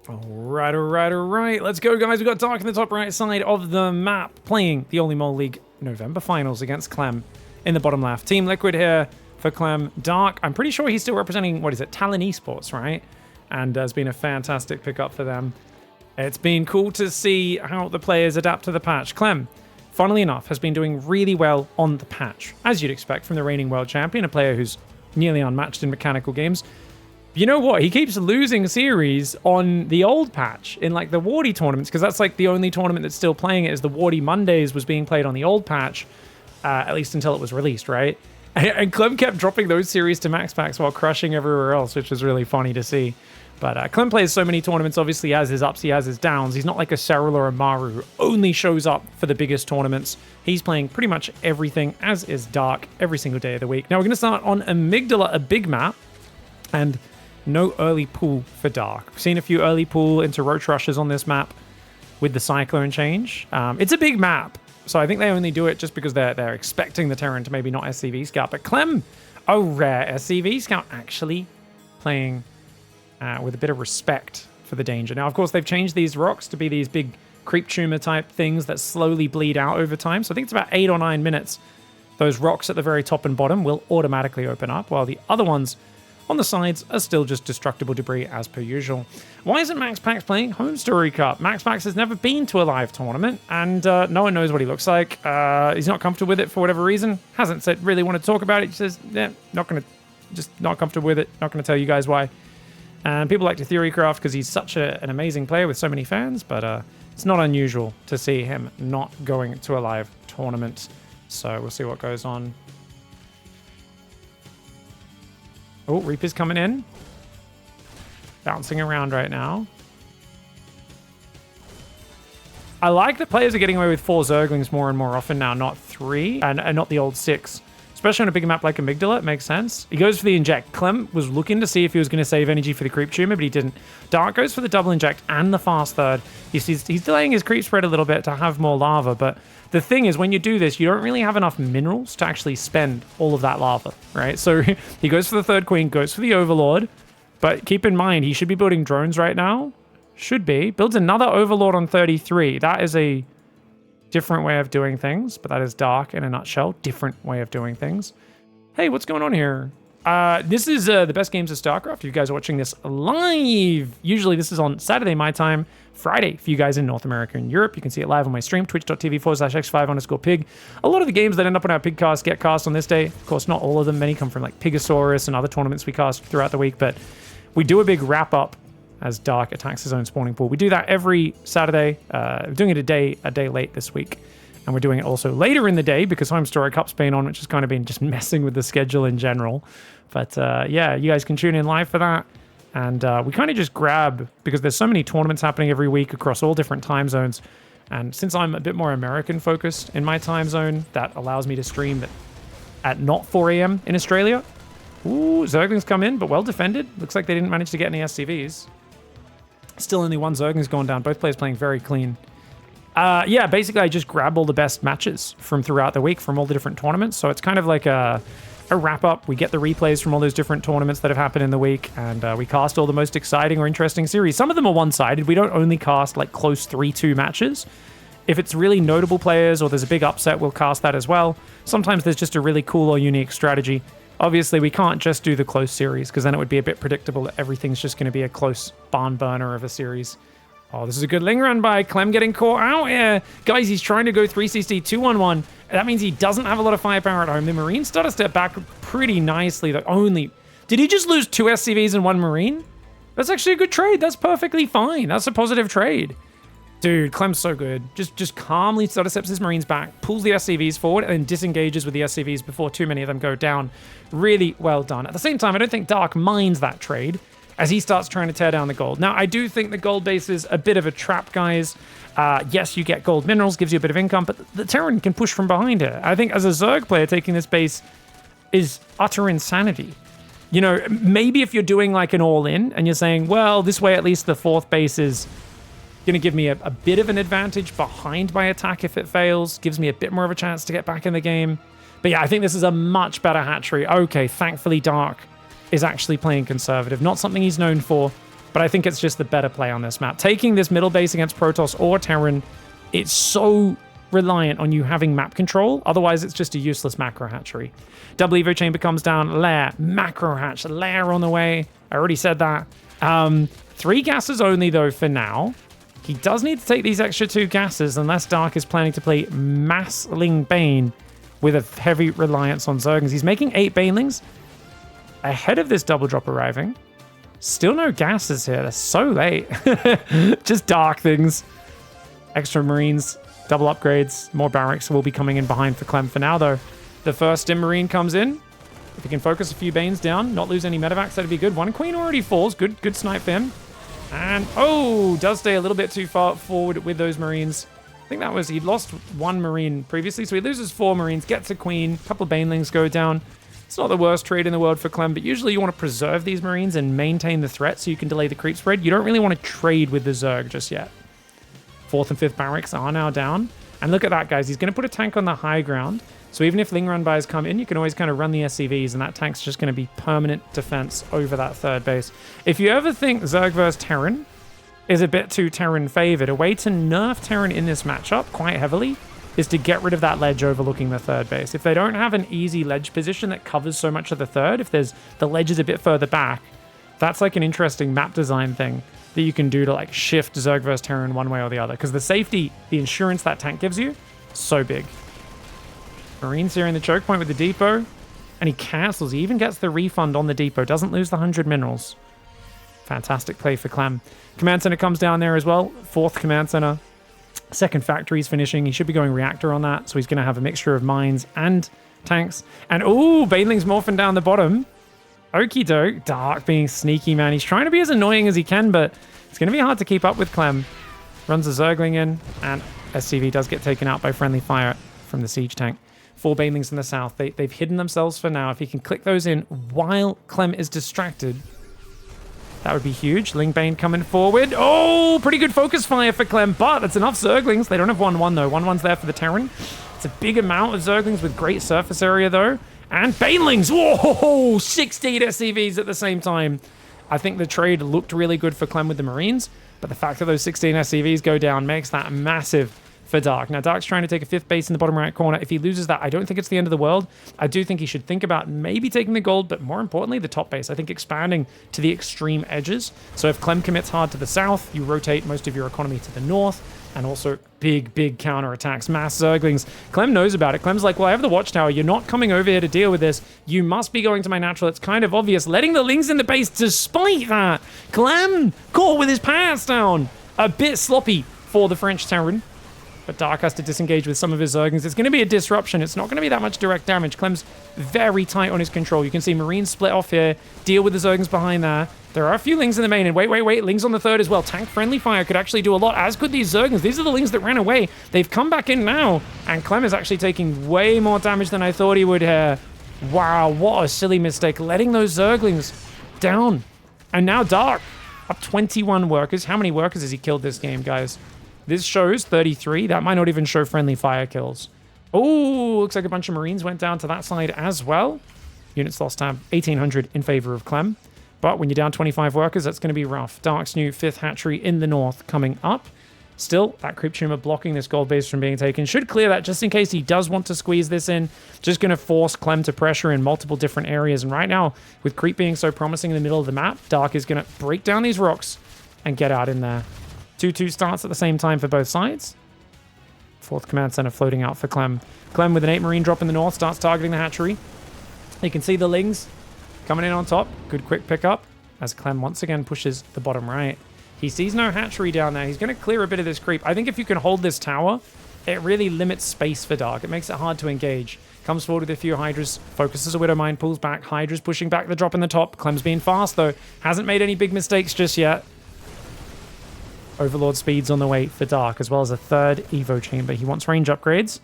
All right. Let's go, guys. We've got Dark in the top right side of the map, playing the OlimoLeague November finals against CLEM in the bottom left. Team Liquid here for CLEM. Dark, I'm pretty sure he's still representing, what is it, Talon Esports, right? And has been a fantastic pickup for them. It's been cool to see how the players adapt to the patch. CLEM, funnily enough, has been doing really well on the patch, as you'd expect from the reigning world champion, a player who's nearly unmatched in mechanical games. You know what? He keeps losing series on the old patch in like the Wardy tournaments, because that's like the only tournament that's still playing it is the Wardy Mondays was being played on the old patch, at least until it was released, right? And CLEM kept dropping those series to max packs while crushing everywhere else, which was really funny to see. But CLEM plays so many tournaments, obviously he has his ups, he has his downs. He's not like a Serral or a Maru who only shows up for the biggest tournaments. He's playing pretty much everything, as is Dark, every single day of the week. Now we're going to start on Amygdala, a big map, and no early pool for Dark. We've seen a few early pool into Roach rushes on this map with the Cyclone change. It's a big map, so I think they only do it just because they're expecting the Terran to maybe not SCV Scout. But CLEM, a rare SCV Scout, actually playing with a bit of respect for the danger. Now, of course, they've changed these rocks to be these big creep tumor type things that slowly bleed out over time. So I think it's about 8 or 9 minutes. Those rocks at the very top and bottom will automatically open up, while the other ones on the sides are still just destructible debris as per usual. Why isn't MaxPax playing Home Story Cup? MaxPax has never been to a live tournament, and no one knows what he looks like. He's not comfortable with it for whatever reason. Hasn't said really want to talk about it. He says, yeah, just not comfortable with it. Not going to tell you guys why. And people like to theorycraft because he's such an amazing player with so many fans, but it's not unusual to see him not going to a live tournament. So we'll see what goes on. Oh, Reaper's coming in. Bouncing around right now. I like that players are getting away with 4 Zerglings more and more often now, not 3, and not the old 6. Especially on a big map like Amygdala, it makes sense. He goes for the inject. CLEM was looking to see if he was going to save energy for the creep tumor, but he didn't. Dark goes for the double inject and the fast third. He's delaying his creep spread a little bit to have more lava, but the thing is, when you do this, you don't really have enough minerals to actually spend all of that lava, right? So he goes for the third queen, goes for the overlord, but keep in mind, he should be building drones right now. Should be. Builds another overlord on 33. That is a different way of doing things, but that is Dark in a nutshell. Different way of doing things. Hey, what's going on here? This is the best games of StarCraft. If you guys are watching this live, usually this is on Saturday my time, Friday for you guys in North America and Europe. You can see it live on my stream, twitch.tv/x5_pig. A lot of the games that end up on our Pigcast get cast on this day. Of course, not all of them. Many come from like Pigasaurus and other tournaments we cast throughout the week, but we do a big wrap up as Dark attacks his own spawning pool. We do that every Saturday. We're doing it a day late this week. And we're doing it also later in the day because Home Story Cup's been on, which has kind of been just messing with the schedule in general. But yeah, you guys can tune in live for that. And we kind of just grab, because there's so many tournaments happening every week across all different time zones. And since I'm a bit more American focused in my time zone, that allows me to stream at not 4 a.m. in Australia. Ooh, Zerglings come in, but well defended. Looks like they didn't manage to get any SCVs. Still only 1 Zergling's gone down. Both players playing very clean. Yeah, basically I just grab all the best matches from throughout the week from all the different tournaments. So it's kind of like a wrap-up. We get the replays from all those different tournaments that have happened in the week, and we cast all the most exciting or interesting series. Some of them are one-sided. We don't only cast like close 3-2 matches. If it's really notable players or there's a big upset, we'll cast that as well. Sometimes there's just a really cool or unique strategy. Obviously, we can't just do the close series because then it would be a bit predictable that everything's just going to be a close barn burner of a series. Oh, this is a good ling run by CLEM getting caught out here. Guys, he's trying to go 3CC 2-1-1. That means he doesn't have a lot of firepower at home. The Marines start to step back pretty nicely. Did he just lose 2 SCVs and 1 Marine? That's actually a good trade. That's perfectly fine. That's a positive trade. Dude, CLEM's so good. Just calmly starter steps his Marines back, pulls the SCVs forward, and then disengages with the SCVs before too many of them go down. Really well done. At the same time, I don't think Dark minds that trade as he starts trying to tear down the gold. Now, I do think the gold base is a bit of a trap, guys. Yes, you get gold minerals, gives you a bit of income, but the Terran can push from behind it. I think as a Zerg player, taking this base is utter insanity. You know, maybe if you're doing like an all-in and you're saying, well, this way at least the 4th base is going to give me a bit of an advantage behind my attack if it fails, gives me a bit more of a chance to get back in the game. But yeah, I think this is a much better hatchery. Okay, thankfully Dark is actually playing conservative. Not something he's known for. But I think it's just the better play on this map. Taking this middle base against Protoss or Terran, it's so reliant on you having map control. Otherwise, it's just a useless macro hatchery. Double Evo chamber comes down, lair, macro hatch, lair on the way. I already said that. 3 gases only, though, for now. He does need to take these extra 2 gases unless Dark is planning to play Massling Bane with a heavy reliance on Zerglings. He's making 8 Banelings ahead of this double drop arriving. Still no gases here. They're so late. Just Dark things. Extra Marines, double upgrades, more barracks will be coming in behind for Clem for now, though. The first Stim Marine comes in. If he can focus a few Banes down, not lose any medevacs, that'd be good. 1 Queen already falls. Good snipe for him. And, oh, does stay a little bit too far forward with those Marines. I think that was, he'd lost 1 Marine previously, so he loses 4 Marines, gets a Queen, a couple of Banelings go down. It's not the worst trade in the world for Clem, but usually you want to preserve these Marines and maintain the threat so you can delay the creep spread. You don't really want to trade with the Zerg just yet. 4th and 5th barracks are now down. And look at that, guys. He's going to put a tank on the high ground. So even if Ling Run buys come in, you can always kind of run the SCVs, and that tank's just going to be permanent defense over that 3rd base. If you ever think Zerg vs Terran is a bit too Terran favored, a way to nerf Terran in this matchup quite heavily is to get rid of that ledge overlooking the 3rd base. If they don't have an easy ledge position that covers so much of the 3rd, if the ledge is a bit further back, that's like an interesting map design thing that you can do to like shift Zerg vs Terran one way or the other. Because the safety, the insurance that tank gives you, so big. Marines here in the choke point with the depot. And he cancels. He even gets the refund on the depot. Doesn't lose the 100 minerals. Fantastic play for Clem. Command center comes down there as well. 4th command center. 2nd factory's finishing. He should be going reactor on that. So he's going to have a mixture of mines and tanks. And oh, Baneling's morphing down the bottom. Okie doke. Dark being sneaky, man. He's trying to be as annoying as he can, but it's going to be hard to keep up with Clem. Runs a Zergling in, and SCV does get taken out by friendly fire from the siege tank. 4 Banelings in the south. They've hidden themselves for now. If he can click those in while Clem is distracted, that would be huge. Ling Bane coming forward. Oh, pretty good focus fire for Clem, but it's enough Zerglings. They don't have 1-1, though. 1-1's there for the Terran. It's a big amount of Zerglings with great surface area, though. And Banelings. Whoa, 16 SCVs at the same time. I think the trade looked really good for Clem with the Marines, but the fact that those 16 SCVs go down makes that massive for Dark. Now, Dark's trying to take a 5th base in the bottom right corner. If he loses that, I don't think it's the end of the world. I do think he should think about maybe taking the gold, but more importantly, the top base. I think expanding to the extreme edges. So if Clem commits hard to the south, you rotate most of your economy to the north, and also big counterattacks, mass Zerglings. Clem knows about it. Clem's like, well, I have the watchtower. You're not coming over here to deal with this. You must be going to my natural. It's kind of obvious. Letting the Lings in the base despite that. Clem caught with his pants down. A bit sloppy for the French Terran. But Dark has to disengage with some of his Zerglings. It's going to be a disruption. It's not going to be that much direct damage. Clem's very tight on his control. You can see Marines split off here. Deal with the Zerglings behind there. There are a few Lings in the main. And wait. Lings on the 3rd as well. Tank-friendly fire could actually do a lot, as could these Zerglings. These are the Lings that ran away. They've come back in now. And Clem is actually taking way more damage than I thought he would here. Wow, what a silly mistake. Letting those Zerglings down. And now Dark. Up 21 workers. How many workers has he killed this game, guys? This shows 33. That might not even show friendly fire kills. Oh, looks like a bunch of Marines went down to that side as well. Units lost tab 1,800 in favor of Clem. But when you're down 25 workers, that's going to be rough. Dark's new 5th hatchery in the north coming up. Still, that creep tumor blocking this gold base from being taken. Should clear that just in case he does want to squeeze this in. Just going to force Clem to pressure in multiple different areas. And right now, with creep being so promising in the middle of the map, Dark is going to break down these rocks and get out in there. 2-2 starts at the same time for both sides. 4th command center floating out for Clem. Clem with an 8 Marine drop in the north starts targeting the hatchery. You can see the Lings coming in on top. Good quick pickup as Clem once again pushes the bottom right. He sees no hatchery down there. He's going to clear a bit of this creep. I think if you can hold this tower, it really limits space for Dark. It makes it hard to engage. Comes forward with a few Hydras, focuses a Widow Mine, pulls back. Hydra's pushing back the drop in the top. Clem's being fast though. Hasn't made any big mistakes just yet. Overlord speeds on the way for Dark, as well as a 3rd Evo chamber. He wants range upgrades.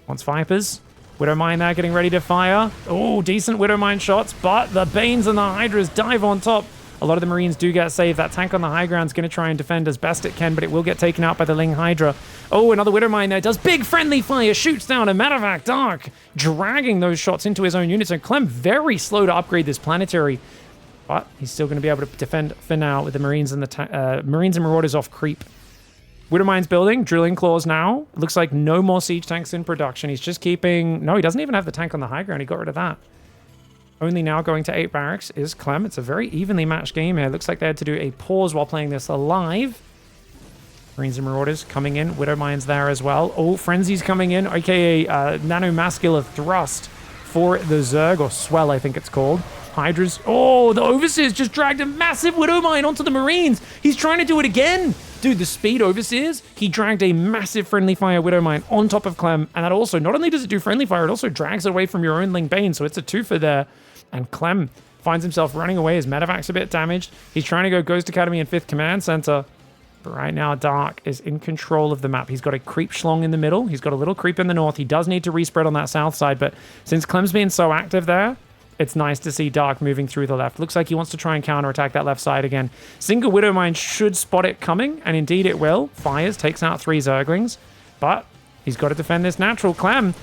Wants Vipers. Widow Mine there getting ready to fire. Oh, decent Widow Mine shots, but the Banes and the Hydras dive on top. A lot of the Marines do get saved. That tank on the high ground is going to try and defend as best it can, but it will get taken out by the Ling Hydra. Oh, another Widow Mine there. Does big friendly fire. Shoots down a medevac. Dark dragging those shots into his own units. And Clem very slow to upgrade this planetary. But he's still going to be able to defend for now with the Marines and the Marines and Marauders off creep. Widowmine's building, drilling claws now. Looks like no more siege tanks in production. He's just keeping... No, he doesn't even have the tank on the high ground. He got rid of that. Only now going to 8 barracks is Clem. It's a very evenly matched game here. Looks like they had to do a pause while playing this alive. Marines and Marauders coming in. Widowmine's there as well. Oh, Frenzy's coming in, aka Nanomascular Thrust for the Zerg, or Swell, I think it's called. Hydras. Oh, the Overseers just dragged a massive Widowmine onto the Marines. He's trying to do it again. Dude, the speed Overseers, he dragged a massive Friendly Fire Widowmine on top of Clem. And that also, not only does it do Friendly Fire, it also drags it away from your own Ling Bane. So it's a 2 for there. And Clem finds himself running away. His medevac's a bit damaged. He's trying to go Ghost Academy and 5th Command Center. But right now, Dark is in control of the map. He's got a creep schlong in the middle. He's got a little creep in the north. He does need to respread on that south side. But since Clem's been so active there, it's nice to see Dark moving through the left. Looks like he wants to try and counterattack that left side again. Single Widowmine should spot it coming, and indeed it will. Fires, takes out 3 Zerglings. But he's got to defend this natural. Clem!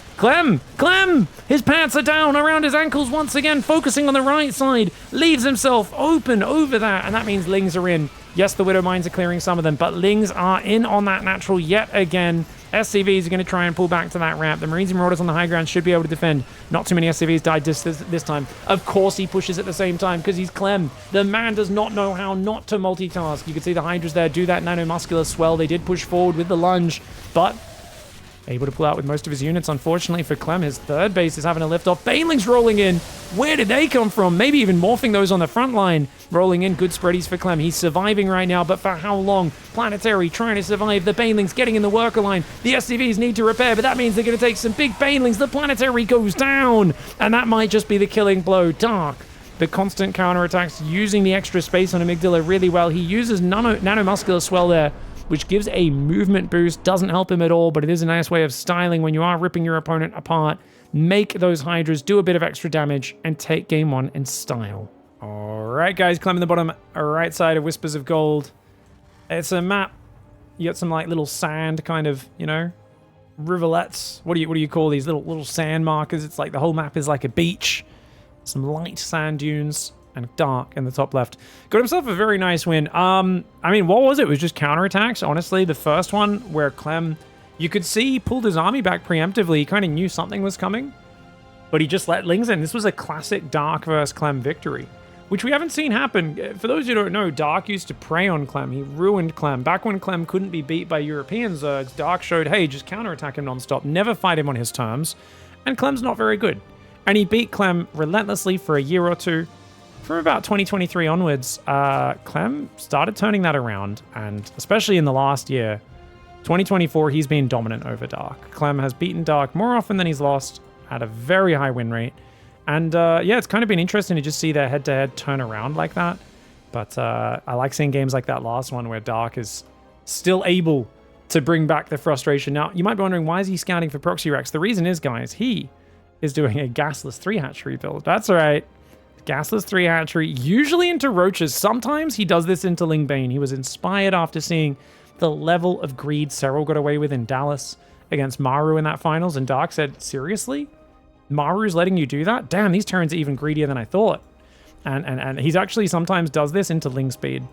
His pants are down around his ankles once again, focusing on the right side. Leaves himself open over that, and that means Lings are in. Yes, the Widowmines are clearing some of them, but Lings are in on that natural yet again. SCVs are going to try and pull back to that ramp. The Marines and Marauders on the high ground should be able to defend. Not too many SCVs died this time. Of course he pushes at the same time because he's Clem. The man does not know how not to multitask. You can see the Hydras there do that nanomuscular swell. They did push forward with the lunge, but able to pull out with most of his units. Unfortunately for Clem, his third base is having a lift off. Banelings rolling in. Where did they come from? Maybe even morphing those on the front line. Rolling in. Good spreadies for Clem. He's surviving right now, but for how long? Planetary trying to survive. The Banelings getting in the worker line. The SCVs need to repair, but that means they're going to take some big Banelings. The Planetary goes down, and that might just be the killing blow. Dark, the constant counterattacks, using the extra space on Amygdala really well. He uses nanomuscular swell there, which gives a movement boost. Doesn't help him at all, but it is a nice way of styling when you are ripping your opponent apart. Make those Hydras do a bit of extra damage and take game 1 in style. All right, guys, climbing the bottom right side of Whispers of Gold. It's a map. You got some like little sand kind of, you know, rivulets. What do you call these little sand markers? It's like the whole map is like a beach. Some light sand dunes. And Dark in the top left. Got himself a very nice win. I mean, what was it? It was just counterattacks. Honestly, the first one where Clem, you could see he pulled his army back preemptively. He kind of knew something was coming, but he just let Lings in. This was a classic Dark versus Clem victory, which we haven't seen happen. For those who don't know, Dark used to prey on Clem. He ruined Clem. Back when Clem couldn't be beat by European Zergs, Dark showed, hey, just counterattack him nonstop. Never fight him on his terms. And Clem's not very good. And he beat Clem relentlessly for a year or two. From about 2023 onwards, Clem started turning that around, and especially in the last year, 2024, he's been dominant over Dark. Clem has beaten Dark more often than he's lost, at a very high win rate, and yeah, it's kind of been interesting to just see their head-to-head turn around like that, but I like seeing games like that last one where Dark is still able to bring back the frustration. Now, you might be wondering, why is he scouting for Proxy Rex? The reason is, guys, he is doing a gasless 3-hatchery build. That's right. Gasless 3-hatchery, usually into roaches. Sometimes he does this into Ling Bane. He was inspired after seeing the level of greed Serral got away with in Dallas against Maru in that finals, and Dark said, seriously? Maru's letting you do that? Damn, these turns are even greedier than I thought. And he's actually sometimes does this into Ling Speed.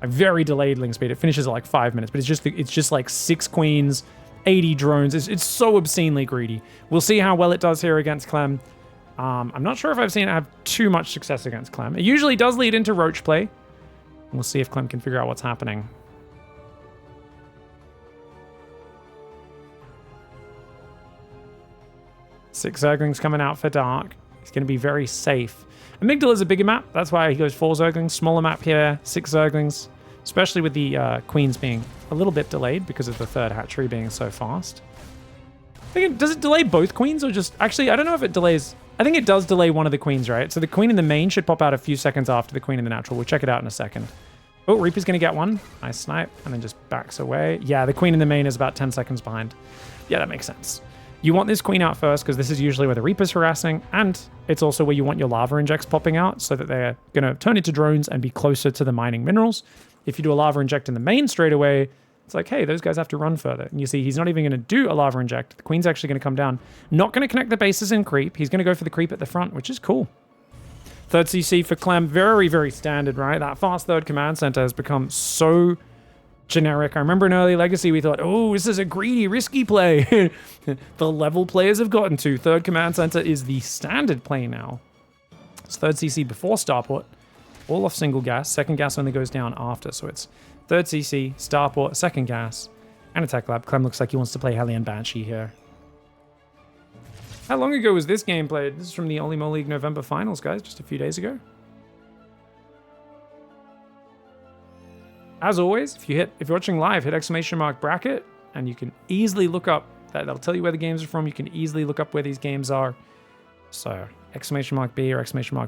A very delayed Ling Speed. It finishes at like 5 minutes, but it's just like 6 queens, 80 drones. It's so obscenely greedy. We'll see how well it does here against Clem. I'm not sure if I've seen it have too much success against Clem. It usually does lead into roach play. We'll see if Clem can figure out what's happening. Six Zerglings coming out for Dark. He's going to be very safe. Amygdala's a bigger map. That's why he goes 4 Zerglings. Smaller map here, 6 Zerglings. Especially with the queens being a little bit delayed because of the 3rd hatchery being so fast. Does it delay both queens or just... Actually, I don't know if it delays... I think it does delay one of the queens, right? So the queen in the main should pop out a few seconds after the queen in the natural. We'll check it out in a second. Oh, Reaper's going to get one. Nice snipe. And then just backs away. Yeah, the queen in the main is about 10 seconds behind. Yeah, that makes sense. You want this queen out first because this is usually where the Reaper's harassing. And it's also where you want your lava injects popping out so that they're going to turn into drones and be closer to the mining minerals. If you do a lava inject in the main straight away, it's like, hey, those guys have to run further. And you see, he's not even going to do a lava inject. The queen's actually going to come down. Not going to connect the bases and creep. He's going to go for the creep at the front, which is cool. Third CC for Clem, very, very standard, right? That fast third command center has become so generic. I remember in early Legacy, we thought, oh, this is a greedy, risky play. The level players have gotten to. Third command center is the standard play now. It's third CC before starport, all off single gas. Second gas only goes down after. So it's third CC, starport, second gas, and attack lab. Clem looks like he wants to play Hellion Banshee here. How long ago was this game played? This is from the OlimoLeague November finals, guys, just a few days ago. As always, if you're watching live, hit ! bracket, and you can easily look up, that'll tell you where the games are from. You can easily look up where these games are. So, !B or !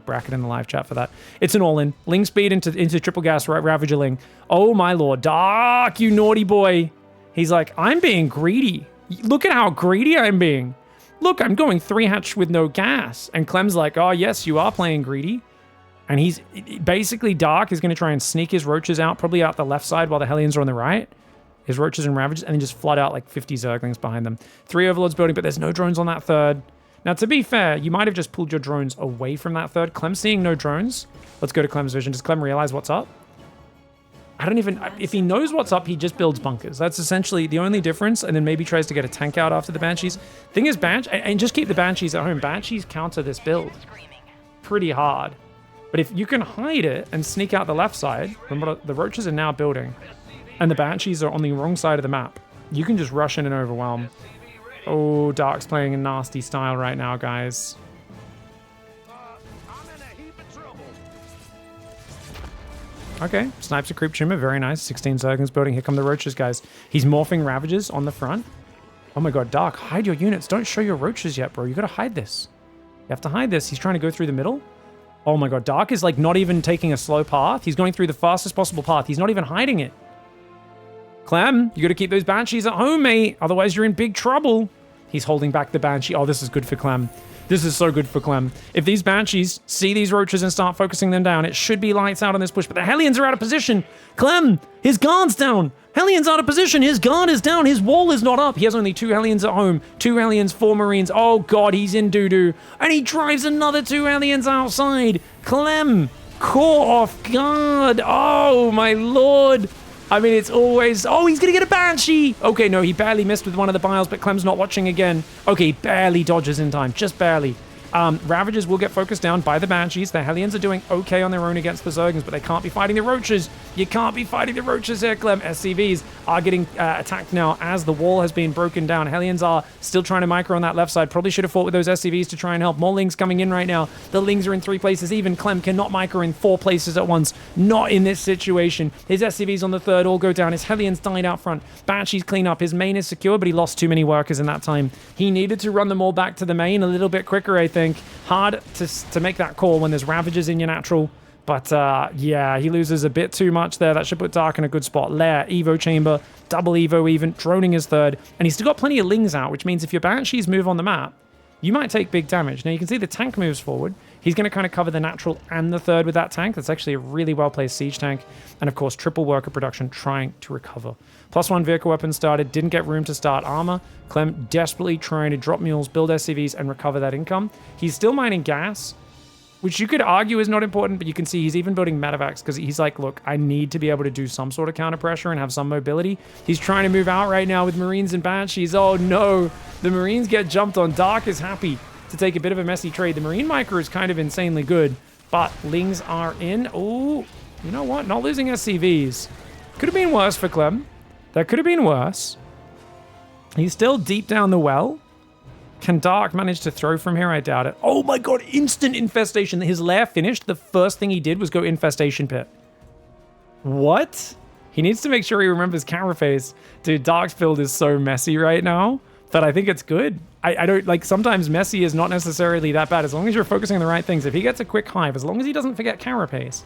bracket in the live chat for that. It's an all-in. Ling speed into triple gas, right? Ravager Ling. Oh my lord. Dark, you naughty boy. He's like, I'm being greedy. Look at how greedy I'm being. Look, I'm going 3-hatch with no gas. And Clem's like, oh yes, you are playing greedy. And he's basically Dark is going to try and sneak his roaches out, probably out the left side while the Hellions are on the right. His roaches and Ravages, and then just flood out like 50 Zerglings behind them. 3 Overlords building, but there's no drones on that third. Now, to be fair, you might have just pulled your drones away from that third. Clem seeing no drones. Let's go to Clem's vision. Does Clem realize what's up? I don't even... If he knows what's up, he just builds bunkers. That's essentially the only difference, and then maybe tries to get a tank out after the Banshees. Thing is, and just keep the Banshees at home. Banshees counter this build pretty hard. But if you can hide it and sneak out the left side, remember the roaches are now building, and the Banshees are on the wrong side of the map, you can just rush in and overwhelm. Oh, Dark's playing a nasty style right now, guys. Okay, snipes a creep tumor, very nice. 16 Zerglings building. Here come the roaches, guys. He's morphing Ravages on the front. Oh my god, Dark, hide your units. Don't show your roaches yet, bro. You gotta hide this. You have to hide this. He's trying to go through the middle. Oh my god, Dark is like not even taking a slow path. He's going through the fastest possible path. He's not even hiding it. Clem, you gotta keep those Banshees at home, mate. Otherwise, you're in big trouble. He's holding back the Banshee. Oh, this is good for Clem. This is so good for Clem. If these Banshees see these roaches and start focusing them down, it should be lights out on this push. But the Hellions are out of position. Clem, his guard's down. Hellions out of position. His guard is down. His wall is not up. He has only 2 Hellions at home. 2 Hellions, 4 Marines. Oh, God, he's in doo-doo. And he drives another 2 Hellions outside. Clem, caught off guard. Oh, my lord. I mean, it's always... Oh, he's going to get a Banshee. Okay, no, he barely missed with one of the biles, but Clem's not watching again. Okay, he barely dodges in time. Just barely. Ravages will get focused down by the Banshees. The Hellions are doing okay on their own against the Zerglings, but they can't be fighting the Roaches. You can't be fighting the Roaches here, Clem. SCVs are getting attacked now as the wall has been broken down. Hellions are still trying to micro on that left side. Probably should have fought with those SCVs to try and help. More Lings coming in right now. The Lings are in 3 places. Even Clem cannot micro in 4 places at once. Not in this situation. His SCVs on the third all go down. His Hellions died out front. Banshees clean up. His main is secure, but he lost too many workers in that time. He needed to run them all back to the main a little bit quicker, I think. Hard to make that call when there's Ravages in your natural. But yeah, he loses a bit too much there. That should put Dark in a good spot. Lair, Evo Chamber, double Evo even, droning his third. And he's still got plenty of Lings out, which means if your Banshees move on the map, you might take big damage. Now you can see the tank moves forward. He's going to kind of cover the natural and the third with that tank. That's actually a really well-placed siege tank. And of course, triple worker production trying to recover. +1 vehicle weapon started, didn't get room to start armor. Clem desperately trying to drop mules, build SCVs, and recover that income. He's still mining gas, which you could argue is not important, but you can see he's even building medevacs because he's like, look, I need to be able to do some sort of counter pressure and have some mobility. He's trying to move out right now with Marines and Banshees. Oh no, the Marines get jumped on. Dark is happy to take a bit of a messy trade. The Marine micro is kind of insanely good, but Lings are in. Oh, you know what? Not losing SCVs. Could have been worse for Clem. That could have been worse. He's still deep down the well. Can Dark manage to throw from here? I doubt it. Oh my god, instant infestation. His lair finished. The first thing he did was go infestation pit. What? He needs to make sure he remembers Carapace. Dude, Dark's build is so messy right now, but I think it's good. I don't, like, sometimes messy is not necessarily that bad, as long as you're focusing on the right things. If he gets a quick hive, as long as he doesn't forget Carapace.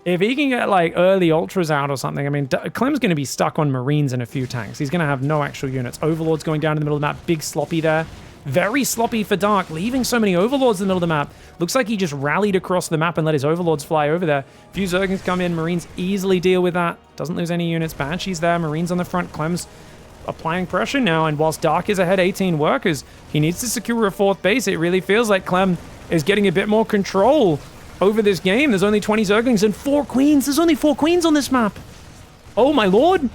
If he can get, like, early ultras out or something, I mean, Clem's going to be stuck on Marines and a few tanks. He's going to have no actual units. Overlord's going down in the middle of the map. Big sloppy there. Very sloppy for Dark, leaving so many Overlords in the middle of the map. Looks like he just rallied across the map and let his Overlords fly over there. A few Zerglings come in. Marines easily deal with that. Doesn't lose any units. Banshee's there. Marines on the front. Clem's applying pressure now, and whilst Dark is ahead 18 workers, he needs to secure a 4th base. It really feels like Clem is getting a bit more control over this game. There's only 20 Zerglings and 4 Queens. There's only 4 Queens on this map. Oh my lord.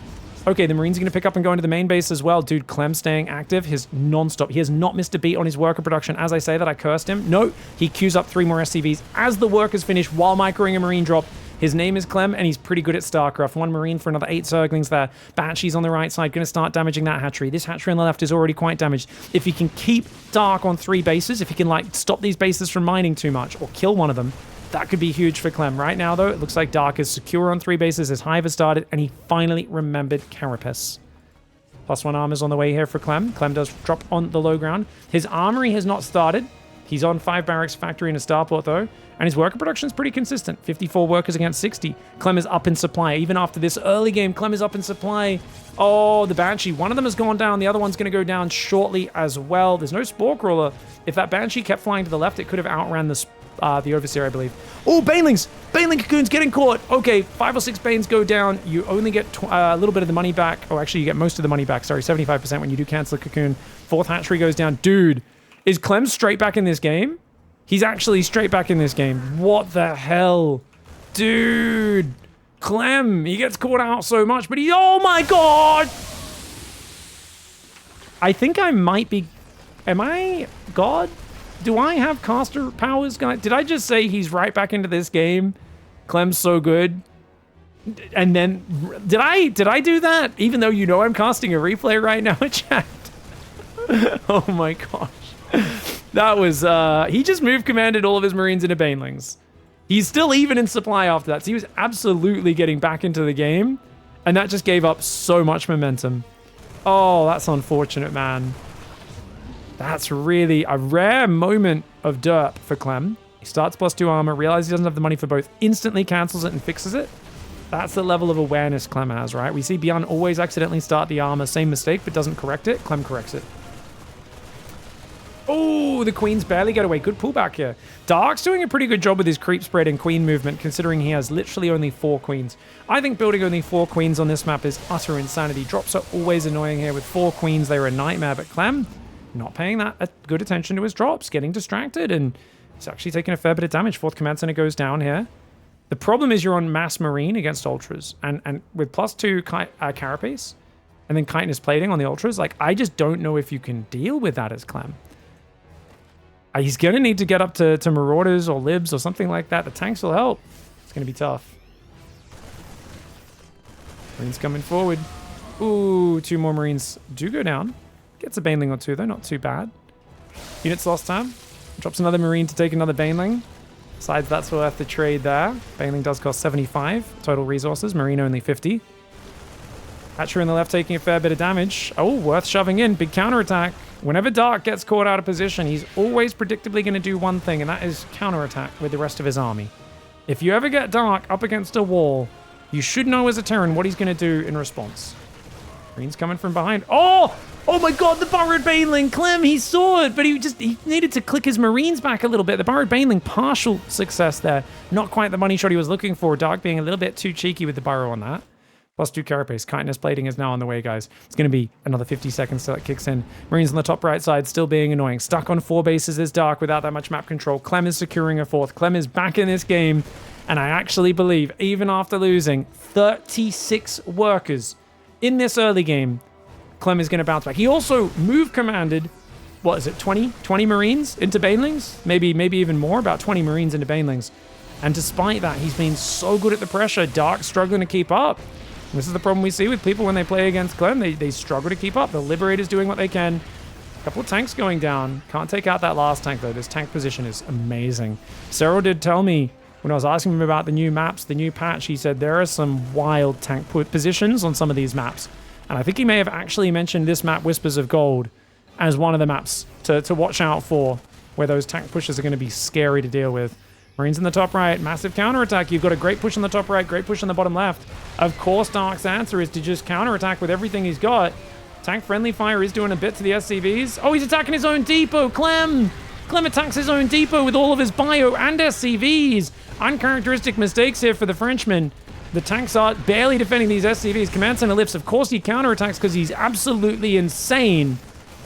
Okay, the Marines are going to pick up and go into the main base as well. Dude, Clem staying active. His non-stop. He has not missed a beat on his worker production. As I say that, I cursed him. No, he queues up 3 more SCVs as the workers finish while microing a Marine drop. His name is Clem, and he's pretty good at StarCraft. 1 Marine for another 8 Zerglings there. Banshees on the right side, going to start damaging that hatchery. This hatchery on the left is already quite damaged. If he can keep Dark on 3 bases, if he can, like, stop these bases from mining too much, or kill one of them, that could be huge for Clem. Right now, though, it looks like Dark is secure on 3 bases. His hive has started, and he finally remembered Carapace. +1 armor's on the way here for Clem. Clem does drop on the low ground. His armory has not started. He's on 5 barracks, factory, and a starport, though. And his worker production is pretty consistent. 54 workers against 60. Clem is up in supply. Even after this early game, Clem is up in supply. Oh, the Banshee. One of them has gone down. The other one's going to go down shortly as well. There's no Spore Crawler. If that Banshee kept flying to the left, it could have outran the Overseer, I believe. Oh, Banelings! Baneling Cocoons getting caught. Okay, 5 or 6 Banes go down. You only get a little bit of the money back. Oh, actually, you get most of the money back. Sorry, 75% when you do cancel a Cocoon. 4th hatchery goes down. Dude, is Clem straight back in this game? He's actually straight back in this game. What the hell? Dude. Clem, he gets caught out so much, but he... Oh my god! I think I might be... Am I God? Do I have caster powers? Did I just say he's right back into this game? Clem's so good. And then... Did I do that? Even though you know I'm casting a replay right now in chat. Oh my gosh. That was, he just move commanded all of his Marines into Banelings. He's still even in supply after that. So he was absolutely getting back into the game. And that just gave up so much momentum. Oh, that's unfortunate, man. That's really a rare moment of derp for Clem. He starts +2 armor, realizes he doesn't have the money for both, instantly cancels it and fixes it. That's the level of awareness Clem has, right? We see Bjorn always accidentally start the armor, same mistake, but doesn't correct it. Clem corrects it. Oh, the Queens barely get away. Good pullback here. Dark's doing a pretty good job with his creep spread and Queen movement, considering he has literally only 4 Queens. I think building only 4 Queens on this map is utter insanity. Drops are always annoying here. With 4 Queens, they were a nightmare, but Clem not paying that good attention to his drops, getting distracted, and he's actually taking a fair bit of damage. 4th Command Center goes down here. The problem is you're on Mass Marine against Ultras, and with +2 Carapace, and then Chitinous Plating on the Ultras, like, I just don't know if you can deal with that as Clem. He's going to need to get up to Marauders or Libs or something like that. The tanks will help. It's going to be tough. Marines coming forward. Ooh, 2 more Marines do go down. Gets a Baneling or 2, though. Not too bad. Units lost time. Drops another Marine to take another Baneling. Besides, that's worth the trade there. Baneling does cost 75 total resources. Marine only 50. Hatcher on the left taking a fair bit of damage. Oh, worth shoving in. Big counterattack. Whenever Dark gets caught out of position, he's always predictably going to do one thing, and that is counterattack with the rest of his army. If you ever get Dark up against a wall, you should know as a Terran what he's going to do in response. Marines coming from behind. Oh! Oh my god, the Burrowed Baneling! Clem, he saw it, but he needed to click his Marines back a little bit. The Burrowed Baneling, partial success there. Not quite the money shot he was looking for. Dark being a little bit too cheeky with the Burrow on that. +2 Carapace. Chitinous Plating is now on the way, guys. It's going to be another 50 seconds till it kicks in. Marines on the top right side still being annoying. Stuck on 4 bases is Dark without that much map control. Clem is securing a 4th. Clem is back in this game. And I actually believe, even after losing 36 workers in this early game, Clem is going to bounce back. He also move commanded, what is it, 20 Marines into Banelings? Maybe even more, about 20 Marines into Banelings. And despite that, he's been so good at the pressure. Dark struggling to keep up. This is the problem we see with people when they play against Clem. They struggle to keep up. The Liberator's doing what they can. A couple of tanks going down. Can't take out that last tank, though. This tank position is amazing. Cyril did tell me, when I was asking him about the new maps, the new patch, he said there are some wild tank positions on some of these maps. And I think he may have actually mentioned this map, Whispers of Gold, as one of the maps to watch out for, where those tank pushes are going to be scary to deal with. Marines in the top right, massive counterattack. You've got a great push on the top right, great push on the bottom left. Of course, Dark's answer is to just counterattack with everything he's got. Tank friendly fire is doing a bit to the SCVs. Oh, he's attacking his own depot. Clem attacks his own depot with all of his bio and SCVs. Uncharacteristic mistakes here for the Frenchman. The tanks are barely defending these SCVs. Command Center lifts. Of course, he counterattacks because he's absolutely insane.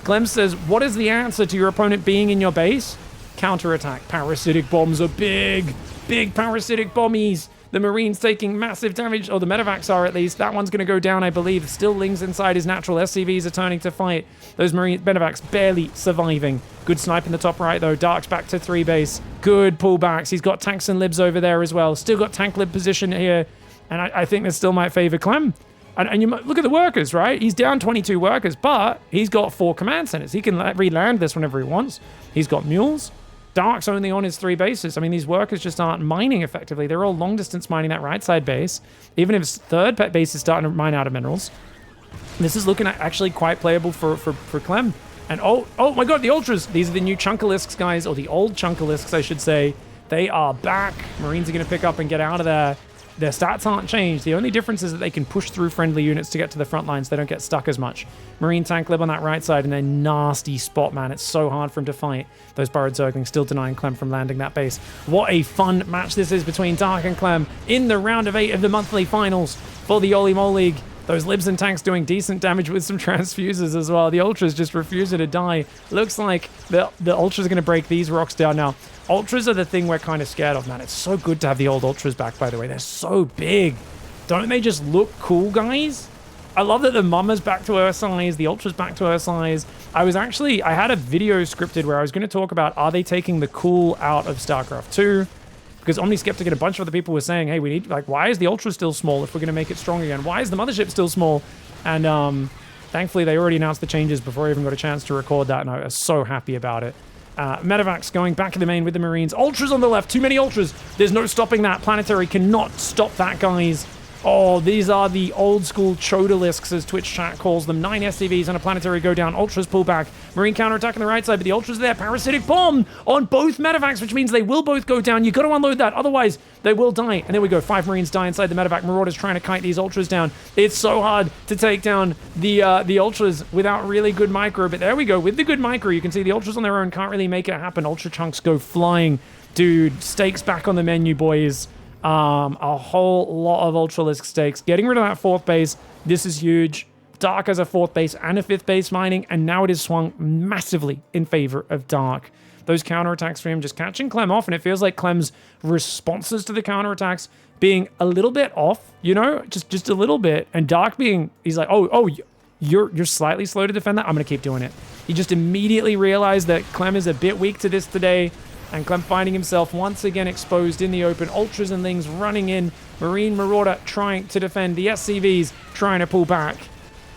Clem says, what is the answer to your opponent being in your base? Counterattack. Parasitic bombs are big. Big parasitic bombies. The Marines taking massive damage, or the medevacs are at least. That one's going to go down, I believe. Still Ling's inside his natural. SCVs are turning to fight. Those medevacs barely surviving. Good snipe in the top right, though. Dark's back to 3 base. Good pullbacks. He's got tanks and libs over there as well. Still got tank lib position here. And I think this still might favor Clem. And you look at the workers, right? He's down 22 workers, but he's got 4 command centers. He can re-land this whenever he wants. He's got mules. Dark's only on his 3 bases. I mean, these workers just aren't mining effectively. They're all long distance mining that right side base. Even if his 3rd base is starting to mine out of minerals. This is looking actually quite playable for Clem. And oh my god, the Ultras. These are the new Chunkalisks, guys, or the old Chunkalisks, I should say. They are back. Marines are going to pick up and get out of there. Their stats aren't changed. The only difference is that they can push through friendly units to get to the front lines. They don't get stuck as much. Marine tank lib on that right side, and they're nasty spot, man. It's so hard for him to fight. Those burrowed Zerglings still denying Clem from landing that base. What a fun match this is between Dark and Clem in the round of 8 of the monthly finals for the OlimoLeague. Those libs and tanks doing decent damage with some transfuses as well. The Ultras just refusing to die. Looks like the Ultras are going to break these rocks down now. Ultras are the thing we're kind of scared of, man. It's so good to have the old Ultras back, by the way. They're so big. Don't they just look cool, guys? I love that the Mama's back to her size, the Ultra's back to her size. I had a video scripted where I was going to talk about, are they taking the cool out of StarCraft 2? Because OmniSkeptic and a bunch of other people were saying, hey, we need, like, why is the Ultra still small if we're going to make it strong again? Why is the Mothership still small? And thankfully, they already announced the changes before I even got a chance to record that, and I was so happy about it. Medevacs going back in the main with the Marines. Ultras on the left. Too many Ultras. There's no stopping that. Planetary cannot stop that, guys. Oh, these are the old school Chodalisks, as Twitch chat calls them. 9 SCVs and a Planetary go down. Ultras pull back. Marine counterattack on the right side, but the Ultras are there. Parasitic bomb on both Medevacs, which means they will both go down. You got to unload that, otherwise they will die. And there we go. 5 Marines die inside the Medevac. Marauders trying to kite these Ultras down. It's so hard to take down the Ultras without really good micro, but there we go. With the good micro, you can see the Ultras on their own can't really make it happen. Ultra chunks go flying. Dude, stakes back on the menu, boys. A whole lot of Ultralisk stakes. Getting rid of that 4th base. This is huge. Dark has a 4th base and a 5th base mining, and now it is swung massively in favor of Dark. Those counterattacks for him just catching Clem off, and it feels like Clem's responses to the counterattacks being a little bit off, you know, just a little bit, and Dark being, he's like, oh, you're slightly slow to defend that. I'm gonna keep doing it. He just immediately realized that Clem is a bit weak to this today. And Clem finding himself once again exposed in the open. Ultras and Lings running in. Marine Marauder trying to defend. The SCVs trying to pull back.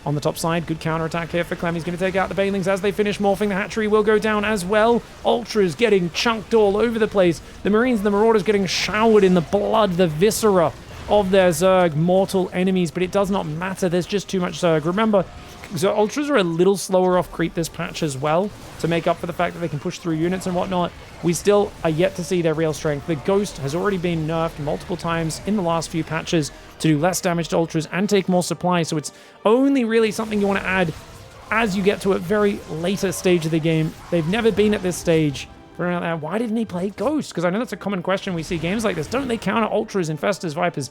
On the top side, good counterattack here for Clem. He's going to take out the Banelings as they finish morphing. The hatchery will go down as well. Ultras getting chunked all over the place. The Marines and the Marauders getting showered in the blood, the viscera of their Zerg mortal enemies. But it does not matter. There's just too much Zerg. Remember, so Ultras are a little slower off creep this patch as well, to make up for the fact that they can push through units and whatnot. We still are yet to see their real strength. The Ghost has already been nerfed multiple times in the last few patches to do less damage to Ultras and take more supply, so it's only really something you want to add as you get to a very later stage of the game. They've never been at this stage. Why didn't he play Ghost? Because I know that's a common question we see games like this. Don't they counter Ultras, Infestors, Vipers?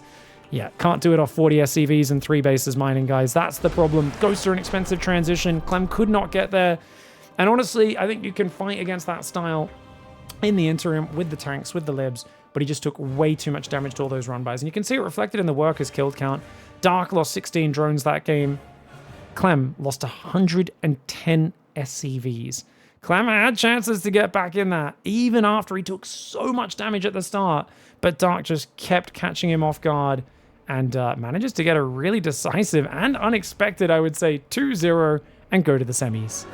Yeah, can't do it off 40 SCVs and 3 bases mining, guys. That's the problem. Ghosts are an expensive transition. Clem could not get there. And honestly, I think you can fight against that style in the interim with the tanks, with the libs, but he just took way too much damage to all those run-bys. And you can see it reflected in the workers killed count. Dark lost 16 drones that game. Clem lost 110 SCVs. Clem had chances to get back in that, even after he took so much damage at the start, but Dark just kept catching him off guard and manages to get a really decisive and unexpected, I would say, 2-0 and go to the semis.